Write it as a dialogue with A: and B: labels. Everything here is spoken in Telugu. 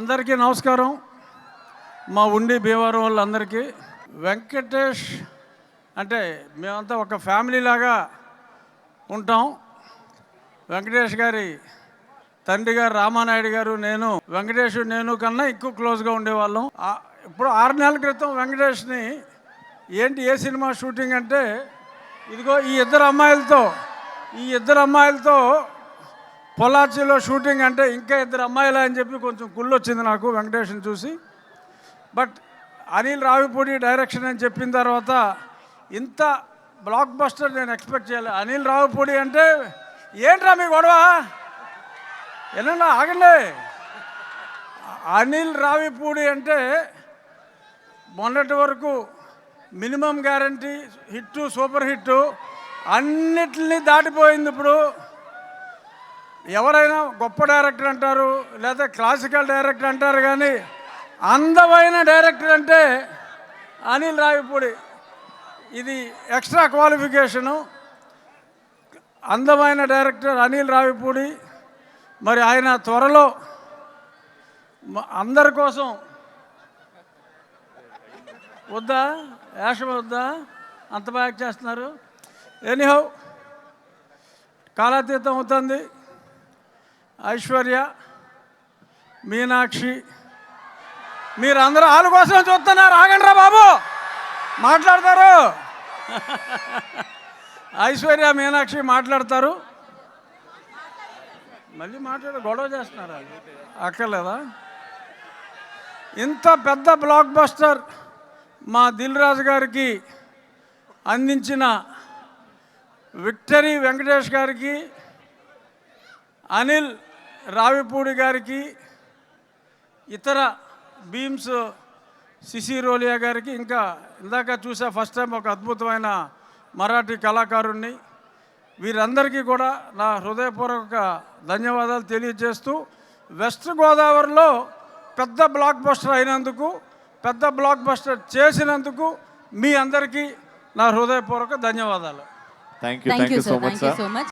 A: అందరికీ నమస్కారం. మా ఉండి భీమవరం వాళ్ళందరికీ వెంకటేష్ అంటే మేమంతా ఒక ఫ్యామిలీ లాగా ఉంటాం. వెంకటేష్ గారి తండ్రి గారు రామానాయుడు గారు, నేను కన్నా ఎక్కువ క్లోజ్గా ఉండేవాళ్ళం. ఇప్పుడు 6 నెలల క్రితం వెంకటేష్ని ఏంటి ఏ సినిమా షూటింగ్ అంటే ఇదిగో ఈ ఇద్దరు అమ్మాయిలతో పొలాచిలో షూటింగ్ అంటే ఇంకా 2 అమ్మాయిలు అని చెప్పి కొంచెం కుళ్ళు వచ్చింది నాకు వెంకటేష్ని చూసి. బట్ అనిల్ రావిపూడి డైరెక్షన్ అని చెప్పిన తర్వాత ఇంత బ్లాక్ బస్టర్ నేను ఎక్స్పెక్ట్ చేయలేదు. అనిల్ రావిపూడి అంటే ఏంట్రా మీ గొడవ, ఏనన్నా ఆగండి. అనిల్ రావిపూడి అంటే మొన్నటి వరకు minimum guarantee hit, super hit అన్నిటిని దాటిపోయింది. ఇప్పుడు ఎవరైనా గొప్ప డైరెక్టర్ అంటారు, లేదా క్లాసికల్ డైరెక్టర్ అంటారు, కానీ అందమైన డైరెక్టర్ అంటే అనిల్ రావిపూడి. ఇది ఎక్స్ట్రా క్వాలిఫికేషను. అందమైన డైరెక్టర్ అనిల్ రావిపూడి. మరి ఆయన త్వరలో అందరి కోసం వద్దా యాషం వద్దా అంత బాగా చేస్తున్నారు. ఎనీహౌ కాలాతీతం అవుతుంది. ఐశ్వర్య, మీనాక్షి మీరందరూ వాళ్ళ కోసం చూస్తున్నారు. ఆగండ్రా బాబు, మాట్లాడతారు. ఐశ్వర్య, మీనాక్షి మాట్లాడతారు. మళ్ళీ గొడవ చేస్తున్నారు. అక్కర్లేదా? ఇంత పెద్ద బ్లాక్ బస్టర్ మా దిల్ రాజు గారికి అందించిన విక్టరీ వెంకటేష్ గారికి, అనిల్ రావిపూడి గారికి, ఇతర భీమ్స్ సిసిరోలియా గారికి, ఇంకా ఇందాక చూసా ఫస్ట్ టైం ఒక అద్భుతమైన మరాఠీ కళాకారుణ్ణి, వీరందరికీ కూడా నా హృదయపూర్వక ధన్యవాదాలు తెలియజేస్తూ, వెస్ట్ గోదావరిలో పెద్ద బ్లాక్ బస్టర్ అయినందుకు, పెద్ద బ్లాక్ బస్టర్ చేసినందుకు మీ అందరికీ నా హృదయపూర్వక ధన్యవాదాలు.
B: Thank you so much.